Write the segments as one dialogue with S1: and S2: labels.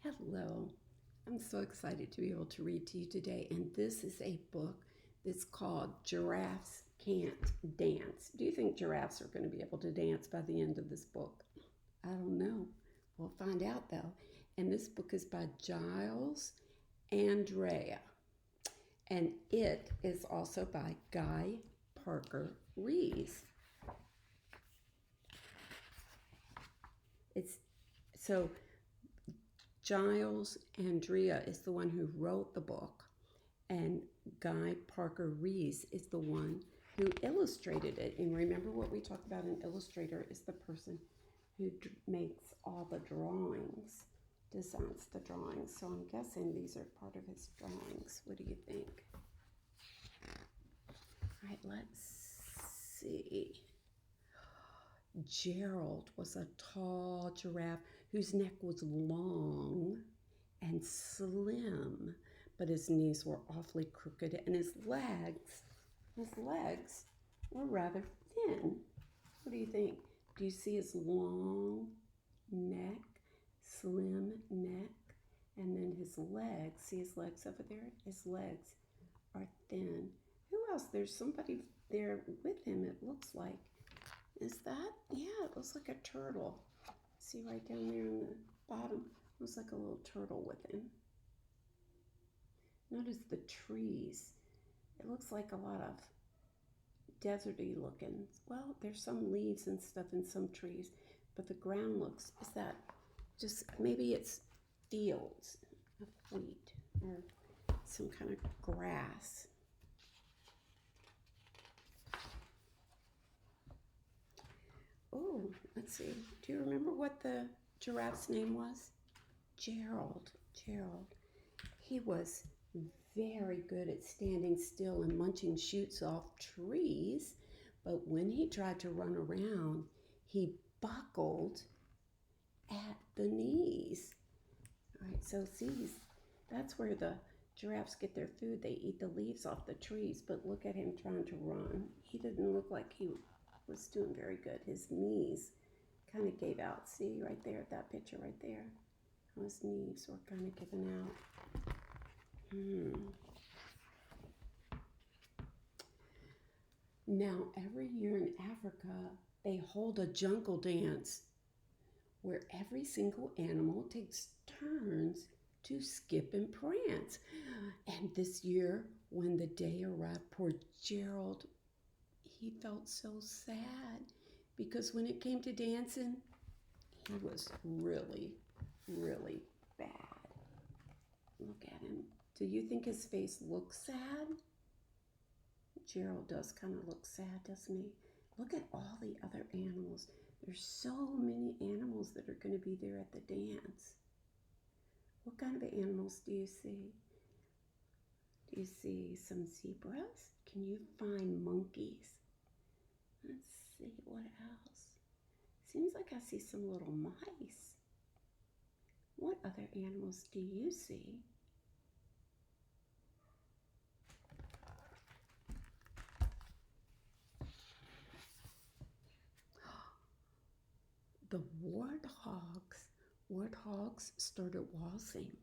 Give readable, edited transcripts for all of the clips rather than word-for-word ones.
S1: Hello. I'm so excited to be able to read to you today. And this is a book that's called Giraffes Can't Dance. Do you think giraffes are going to be able to dance by the end of this book? I don't know. We'll find out though. And this book is by Giles, Andrea. And it is also by Parker-Rees. It's so Giles Andrea is the one who wrote the book, and Parker-Rees is the one who illustrated it. And remember what we talked about, an illustrator is the person who makes all the drawings, designs the drawings. So I'm guessing these are part of his drawings. What do you think? All right, let's see. Gerald was a tall giraffe whose neck was long and slim, but his knees were awfully crooked and his legs were rather thin. What do you think? Do you see his long neck, slim neck, and then his legs? See his legs over there? His legs are thin. Who else? There's somebody there with him, it looks like. Is that? Yeah, it looks like a turtle. See right down there on the bottom? Looks like a little turtle with him. Notice the trees. It looks like a lot of deserty looking. Well, there's some leaves and stuff in some trees, but the ground looks, is that just, maybe it's fields of wheat or some kind of grass. Oh, let's see. Do you remember what the giraffe's name was? Gerald. He was very good at standing still and munching shoots off trees, but when he tried to run around, he buckled at the knees. All right, so see, that's where the giraffes get their food. They eat the leaves off the trees, but look at him trying to run. He didn't look like he was doing very good. His knees kind of gave out. See right there, that picture right there. His knees were kind of giving out. Now, every year in Africa, they hold a jungle dance where every single animal takes turns to skip and prance. And this year, when the day arrived, poor Gerald, he felt so sad because when it came to dancing, he was really, really bad. Look at him. Do you think his face looks sad? Gerald does kind of look sad, doesn't he? Look at all the other animals. There's so many animals that are going to be there at the dance. What kind of animals do you see? Do you see some zebras? Can you find monkeys? Let's see, what else? Seems like I see some little mice. What other animals do you see? The warthogs started waltzing,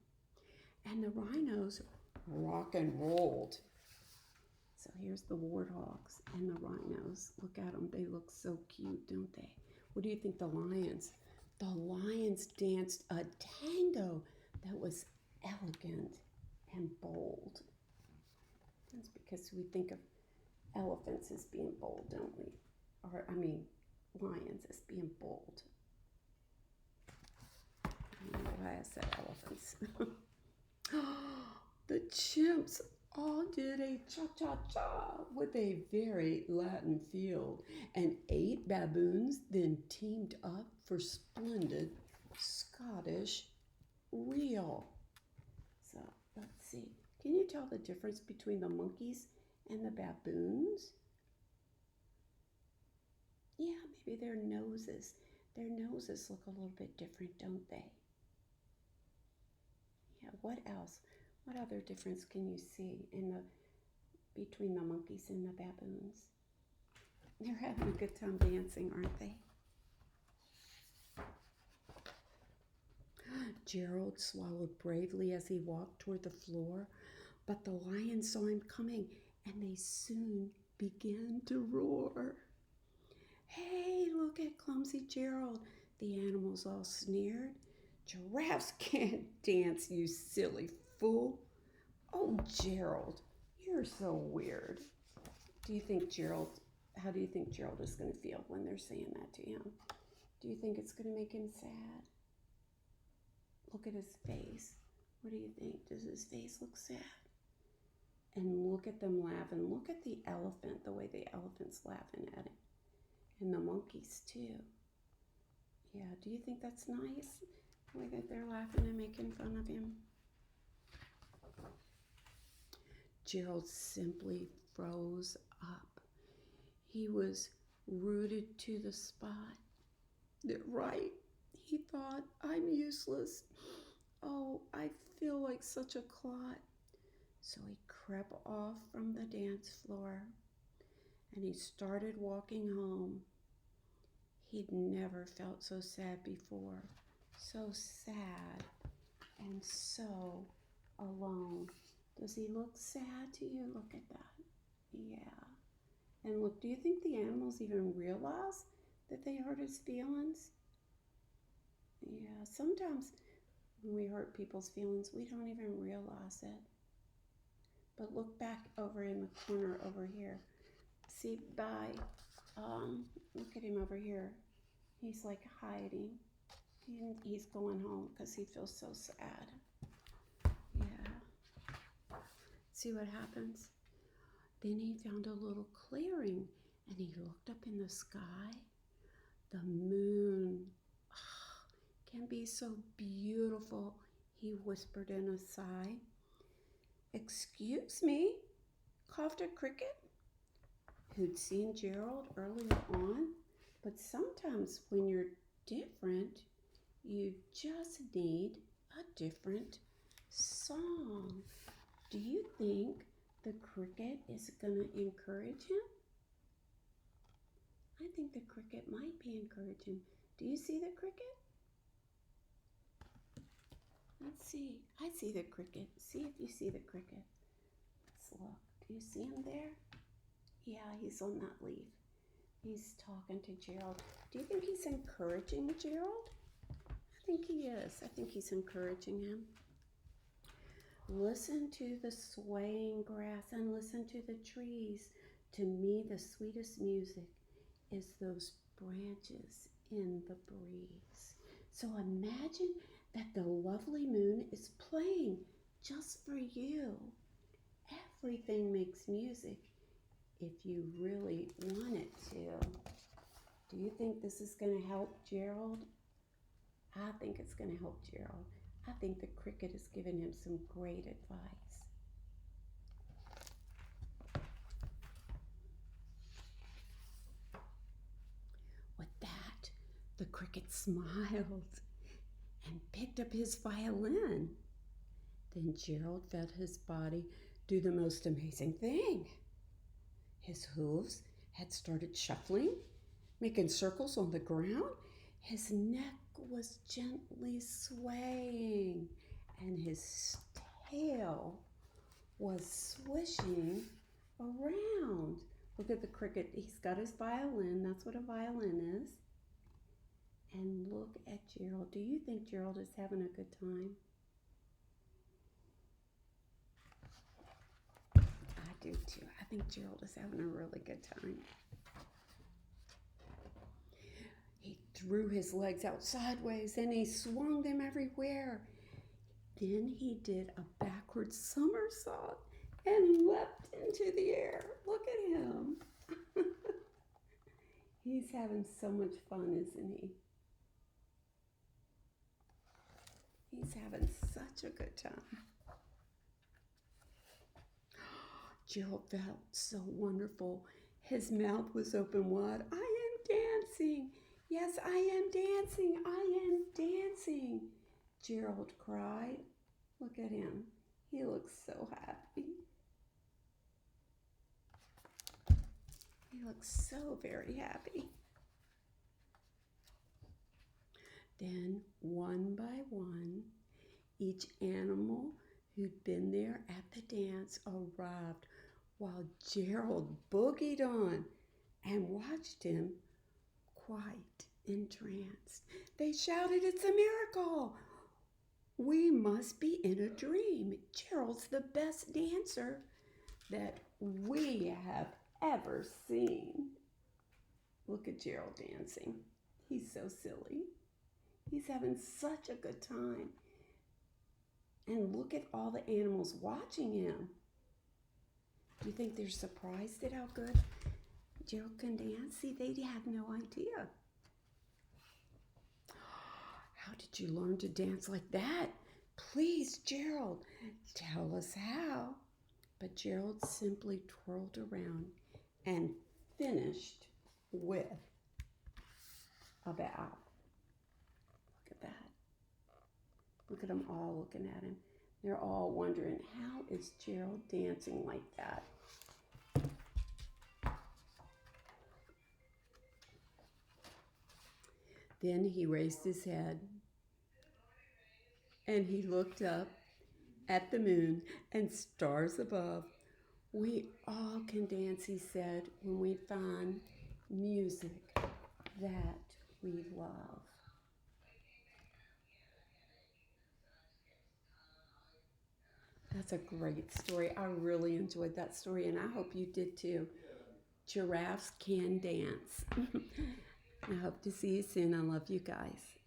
S1: and the rhinos rock and rolled. So here's the warthogs and the rhinos. Look at them. They look so cute, don't they? What do you think the lions? The lions danced a tango that was elegant and bold. That's because we think of elephants as being bold, don't we? Or, lions as being bold. I don't know why I said elephants. The chimps all did a cha-cha-cha with a very Latin feel, and 8 baboons then teamed up for splendid Scottish reel. So let's see. Can you tell the difference between the monkeys and the baboons? Yeah, maybe their noses look a little bit different, don't they? Yeah, what else? What other difference can you see between the monkeys and the baboons? They're having a good time dancing, aren't they? Gerald swallowed bravely as he walked toward the floor, but the lions saw him coming and they soon began to roar. Hey, look at clumsy Gerald, the animals all sneered. Giraffes can't dance, you silly fool. Oh, Gerald, you're so weird. How do you think Gerald is going to feel when they're saying that to him? Do you think it's going to make him sad? Look at his face. What do you think? Does his face look sad? And look at them laughing. Look at the elephant, the way the elephant's laughing at him. And the monkeys too. Yeah, do you think that's nice? The way that they're laughing and making fun of him? Gerald simply froze up. He was rooted to the spot. Right, he thought, I'm useless. Oh, I feel like such a clot. So he crept off from the dance floor and he started walking home. He'd never felt so sad before. So sad and so alone. Does he look sad to you? Look at that. Yeah. And look, do you think the animals even realize that they hurt his feelings? Yeah, sometimes when we hurt people's feelings, we don't even realize it. But look back over in the corner over here. See, look at him over here. He's like hiding. He's going home because he feels so sad. Yeah. See what happens? Then he found a little clearing and he looked up in the sky. The moon can be so beautiful, he whispered in a sigh. Excuse me, coughed a cricket, who'd seen Gerald earlier on. But sometimes when you're different, you just need a different song. Do you think the cricket is going to encourage him? I think the cricket might be encouraging. Do you see the cricket? Let's see. I see the cricket. See if you see the cricket. Let's look. Do you see him there? Yeah, he's on that leaf. He's talking to Gerald. Do you think he's encouraging Gerald? I think he is. I think he's encouraging him. Listen to the swaying grass and listen to the trees. To me, the sweetest music is those branches in the breeze. So imagine that the lovely moon is playing just for you. Everything makes music if you really want it to. Do you think this is going to help Gerald? I think it's going to help Gerald. I think the cricket is giving him some great advice. With that, the cricket smiled and picked up his violin. Then Gerald felt his body do the most amazing thing. His hooves had started shuffling, making circles on the ground. His neck was gently swaying, and his tail was swishing around. Look at the cricket. He's got his violin. That's what a violin is. And look at Gerald. Do you think Gerald is having a good time? I do too. I think Gerald is having a really good time. He threw his legs out sideways and he swung them everywhere. Then he did a backward somersault and leapt into the air. Look at him. He's having so much fun, isn't he? He's having such a good time. Gerald felt so wonderful. His mouth was open wide. I am dancing. Yes, I am dancing. I am dancing. Gerald cried. Look at him. He looks so happy. He looks so very happy. Then, one by one, each animal who'd been there at the dance arrived while Gerald boogied on and watched him quite entranced. They shouted, "It's a miracle! We must be in a dream. Gerald's the best dancer that we have ever seen." Look at Gerald dancing. He's so silly. He's having such a good time. And look at all the animals watching him. Do you think they're surprised at how good Gerald can dance? See, they have no idea. How did you learn to dance like that? Please, Gerald, tell us how. But Gerald simply twirled around and finished with a bow. Look at that. Look at them all looking at him. They're all wondering, how is Gerald dancing like that? Then he raised his head and he looked up at the moon and stars above. "We all can dance," he said, "when we find music that we love." That's a great story. I really enjoyed that story, and I hope you did too. Giraffes can dance. I hope to see you soon. I love you guys.